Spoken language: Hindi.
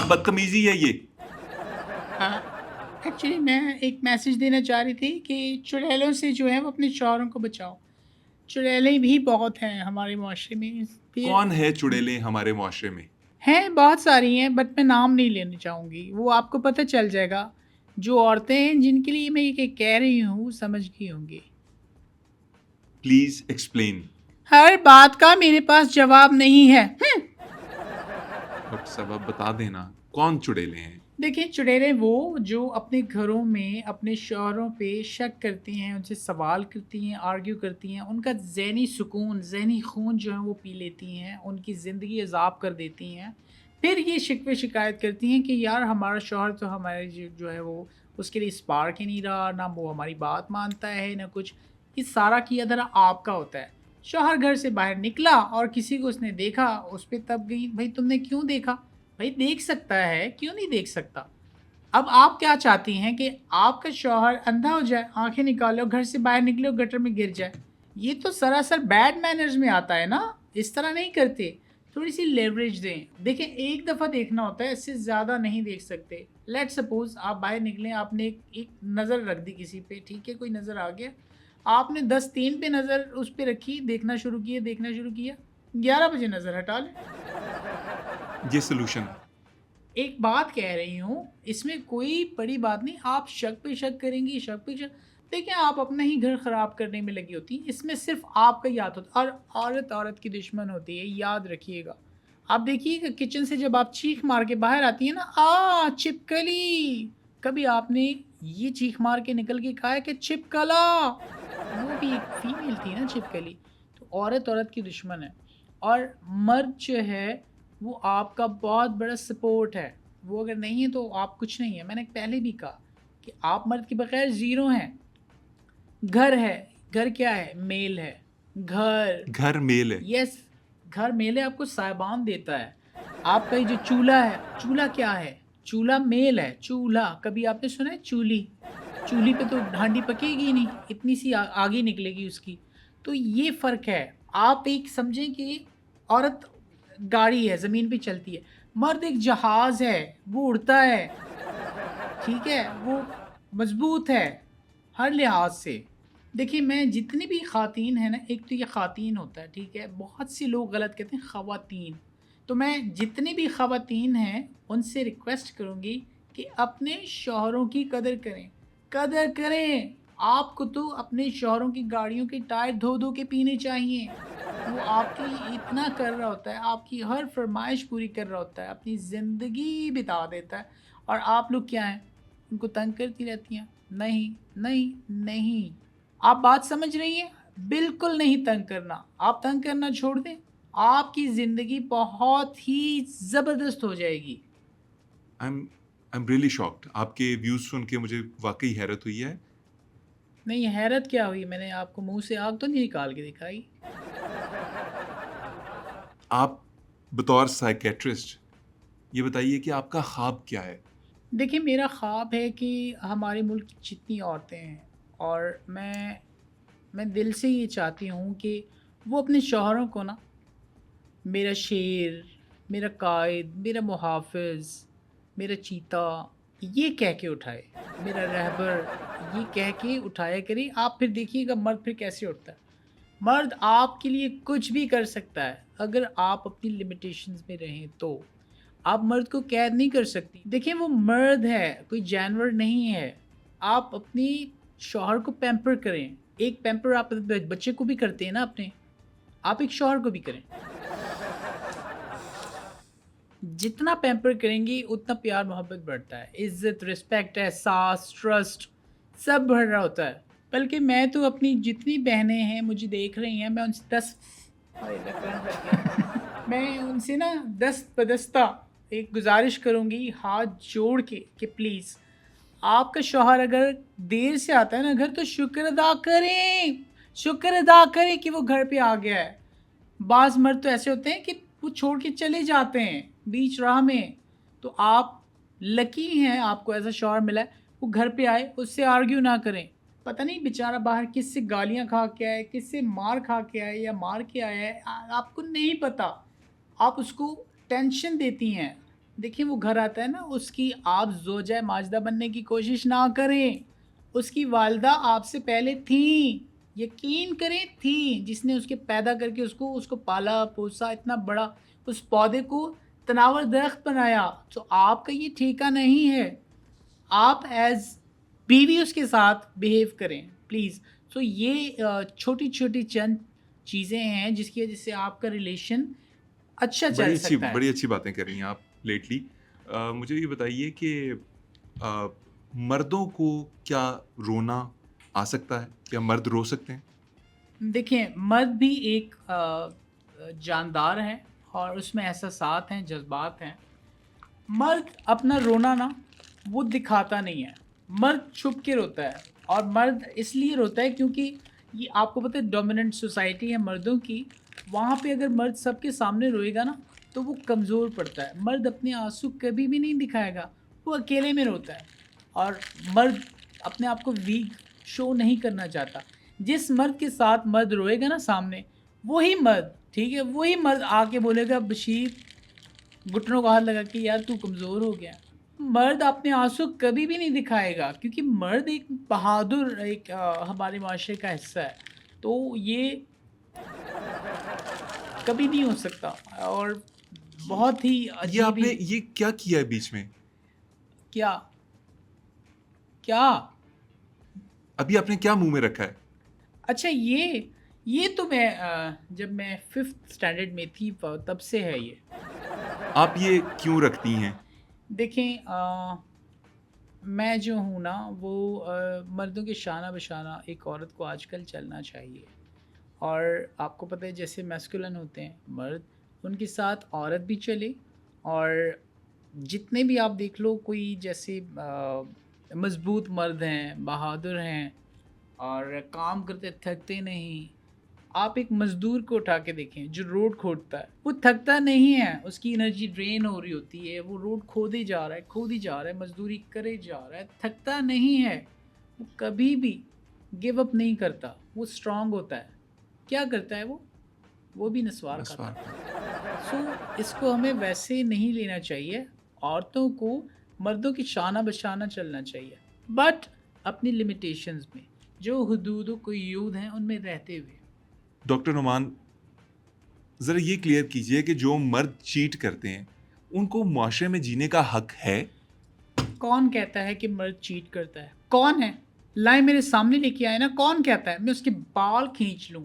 बदतमीजी है ये? एक्चुअली मैं एक मैसेज देना चाह रही थी कि चुड़ैलों से जो है वो अपने शौहरों को बचाओ। चुड़ैलें भी बहुत हैं हमारे माशरे में। फिर कौन है चुड़ैलें हमारे मुआशरे में? हैं, बहुत सारी हैं, बट मैं नाम नहीं लेना चाहूँगी, वो आपको पता चल जाएगा। जो औरतें हैं जिनके लिए मैं ये कह रही हूँ समझ गई होंगी। Please explain. हर बात का मेरे पास जवाब नहीं है। डॉक्टर साहब आप बता देना कौन चुड़ैलें हैं? देखिए, चुड़ैलें वो जो अपने घरों में अपने शौहरों पे शक करती हैं, उनसे सवाल करती हैं, आर्ग्यू करती हैं, उनका ज़हनी सुकून, ज़हनी खून जो है वो पी लेती हैं, उनकी ज़िंदगी अज़ाब कर देती हैं। फिर ये शिकवे शिकायत करती हैं कि यार हमारा शौहर तो हमारे जो है वो उसके लिए स्पार्क ही नहीं रहा, ना वो हमारी बात मानता है, ना कुछ। ये सारा किया धरा आपका होता है। शौहर घर से बाहर निकला और किसी को उसने देखा, उस पे तब गई, भाई तुमने क्यों देखा? भाई देख सकता है, क्यों नहीं देख सकता? अब आप क्या चाहती हैं कि आपका शौहर अंधा हो जाए, आँखें निकालो, घर से बाहर निकले और गटर में गिर जाए? ये तो सरासर बैड मैनर्स में आता है ना, इस तरह नहीं करते। थोड़ी-सी लेवरेज दें। देखिए, एक दफ़ा देखना होता है, इससे ज़्यादा नहीं देख सकते। लेट्स सपोज़ आप बाहर निकले, आपने एक एक नज़र रख दी किसी पे, ठीक है, कोई नज़र आ गया। आपने 10-3 पे नज़र उस पे रखी, देखना शुरू किया, 11 बजे नज़र हटा लें। ये सोल्यूशन? एक बात कह रही हूँ, इसमें कोई बड़ी बात नहीं। आप शक पे शक करेंगी, शक पे शक। देखिए, आप अपना ही घर ख़राब करने में लगी होती हैं, इसमें सिर्फ़ आपका ही हाथ होता है और औरत औरत की दुश्मन होती है, याद रखिएगा। आप देखिएगा किचन से जब आप चीख मार के बाहर आती हैं ना, छिपकली! कभी आपने ये चीख मार के निकल के कहा है कि छिपकला? वो भी एक फीमेल थी ना छिपकली। तो औरत औरत की दुश्मन है और मर्द जो है वो आपका बहुत बड़ा सपोर्ट है। वो अगर नहीं है तो आप कुछ नहीं है। मैंने पहले भी कहा कि आप मर्द के बगैर ज़ीरो हैं। घर है, घर क्या है? मेल है। घर, घर मेल है? यस, घर मेल है, आपको साहिबान देता है। आपका ये जो चूल्हा है, चूल्हा क्या है? चूल्हा मेल है, चूल्हा। कभी आपने सुना है चूल्ही? चूल्ही पे तो हांडी पकेगी ही नहीं, इतनी सी आग ही निकलेगी उसकी। तो ये फ़र्क है। आप एक समझें कि औरत गाड़ी है, ज़मीन पे चलती है। मर्द एक जहाज़ है, वो उड़ता है, ठीक है? वो मज़बूत है, हर लिहाज़ से। देखिए, मैं जितनी भी ख़वातीन हैं ना, एक तो ये ख़वातीन होता है, ठीक है? बहुत से लोग गलत कहते हैं ख़वातीन। तो मैं जितनी भी ख़वातीन हैं, उनसे रिक्वेस्ट करूँगी कि अपने शौहरों की कदर करें। कदर करें! आपको तो अपने शौहरों की गाड़ियों के टायर धो-धो के पीने चाहिए। वो आपके लिए इतना कर रहा होता है, आपकी हर फ़रमाइश पूरी कर रहा होता है, अपनी ज़िंदगी बिता देता है और आप लोग क्या हैं? उनको तंग करती रहती हैं। नहीं, नहीं, नहीं। आप बात समझ रही हैं? बिल्कुल नहीं तंग करना। आप तंग करना छोड़ दें, आपकी ज़िंदगी बहुत ही ज़बरदस्त हो जाएगी। I am really shocked. आपके व्यूज़ सुन के मुझे वाक़ई हैरत हुई है। नहीं, हैरत क्या हुई? मैंने आपको मुँह से आग तो नहीं निकाल के दिखाई। आप बतौर साइकियाट्रिस्ट ये बताइए कि आपका ख़्वाब क्या है? देखिए, मेरा ख़्वाब है कि हमारे मुल्क की जितनी औरतें हैं और मैं दिल से ये चाहती हूँ कि वो अपने शौहरों को ना मेरा शेर, मेरा कायद, मेरा मुहाफ़िज़, मेरा चीता, ये कह के उठाए। मेरा रहबर, ये कह के उठाया करें। आप फिर देखिएगा मर्द फिर कैसे उठता है। मर्द आपके लिए कुछ भी कर सकता है, अगर आप अपनी लिमिटेशंस में रहें तो। आप मर्द को कैद नहीं कर सकती। देखिए, वो मर्द है, कोई जानवर नहीं है। आप अपनी शौहर को पैम्पर करें। एक पैम्पर आप बच्चे को भी करते हैं ना अपने, आप एक शौहर को भी करें। जितना पैम्पर करेंगी उतना प्यार मोहब्बत बढ़ता है, इज़्ज़त, रिस्पेक्ट, एहसास, ट्रस्ट सब बढ़ रहा होता है। बल्कि मैं तो अपनी जितनी बहनें हैं मुझे देख रही हैं, मैं उनसे 10 हाय! मैं करंट लग गया। मैं उनसे ना दस्त-बदस्ता एक गुज़ारिश करूँगी हाथ जोड़ के कि प्लीज़ आपका शौहर अगर देर से आता है ना घर, तो शुक्र अदा करें, शुक्र अदा करें कि वो घर पे आ गया है। बाज़ मर्द तो ऐसे होते हैं कि वो छोड़ के चले जाते हैं बीच राह में। तो आप लकी हैं, आपको ऐसा शौहर मिला है, वो घर पे आए, उससे आर्ग्यू ना करें। पता नहीं बेचारा बाहर किससे गालियाँ खा के आया है, किससे मार खा के आया है या मार के आया है, आपको नहीं पता। आप उसको टेंशन देती हैं। देखिए वो घर आता है ना, उसकी आप ज़ोजा माजदा बनने की कोशिश ना करें। उसकी वालिदा आपसे पहले थीं, यकीन करें थीं, जिसने उसके पैदा करके उसको पाला-पोसा, इतना बड़ा उस पौधे को तनावर दरख्त बनाया। तो आपका ये ठेका नहीं है। आप एज़ बीवी उसके साथ बिहेव करें, प्लीज़। सो ये छोटी-छोटी चंद चीज़ें हैं जिसकी वज़ह से आपका रिलेशन अच्छा चल सकता है। बड़ी अच्छी बातें कर रही हैं आप लेटली। मुझे ये बताइए कि अ, मर्दों को क्या रोना आ सकता है? क्या मर्द रो सकते हैं? देखिए, मर्द भी एक जानदार है और उसमें एहसासात हैं, जज़्बात हैं। मर्द अपना रोना ना वो दिखाता नहीं है। मर्द छुप के रोता है और मर्द इसलिए रोता है क्योंकि ये आपको पता है डोमिनेंट सोसाइटी है मर्दों की, वहाँ पे अगर मर्द सबके सामने रोएगा ना तो वो कमज़ोर पड़ता है। मर्द अपने आँसू कभी भी नहीं दिखाएगा, वो अकेले में रोता है और मर्द अपने आप को वीक शो नहीं करना चाहता। जिस मर्द के साथ मर्द रोएगा ना सामने, वही मर्द, ठीक है? वही मर्द आके बोलेगा बशीर, घुटनों को हाथ लगा के, यार तू कमज़ोर हो गया। मर्द अपने आँसू कभी भी नहीं दिखाएगा क्योंकि मर्द एक बहादुर एक हमारे माशरे का हिस्सा है। तो ये कभी नहीं हो सकता और ये बहुत ही ये अजीब ही। आपने ये क्या किया है बीच में? क्या? क्या? अभी आपने क्या मुँह में रखा है? अच्छा ये तो मैं जब मैं 5th स्टैंडर्ड में थी तब से है ये। आप ये क्यों रखती हैं? देखें मैं जो हूँ ना वो मर्दों के शाना बशाना एक औरत को आजकल चलना चाहिए। और आपको पता है जैसे मैस्कुलिन होते हैं मर्द, उनके साथ औरत भी चले। और जितने भी आप देख लो कोई जैसे मज़बूत मर्द हैं, बहादुर हैं और काम करते थकते नहीं। आप एक मज़दूर को उठा के देखें जो रोड खोदता है, वो थकता नहीं है, उसकी एनर्जी ड्रेन हो रही होती है, वो रोड खोदे जा रहा है, खोदी जा रहा है, मज़दूरी करे जा रहा है, थकता नहीं है। वो कभी भी गिव अप नहीं करता, वो स्ट्रॉन्ग होता है। क्या करता है वो? वो भी नस्वार खाता नस्वार है। का। सो इसको हमें वैसे नहीं लेना चाहिए। औरतों को मर्दों की शाना बशाना चलना चाहिए, बट अपनी लिमिटेशंस में, जो हुदूद क़ुयूद हैं उनमें रहते हुए। डॉक्टर नुमान, ज़रा ये क्लियर कीजिए कि जो मर्द चीट करते हैं, उनको मुआशरे में जीने का हक है? कौन कहता है कि मर्द चीट करता है? कौन है? लाए मेरे सामने लेके आए ना, कौन कहता है? मैं उसके बाल खींच लूँ।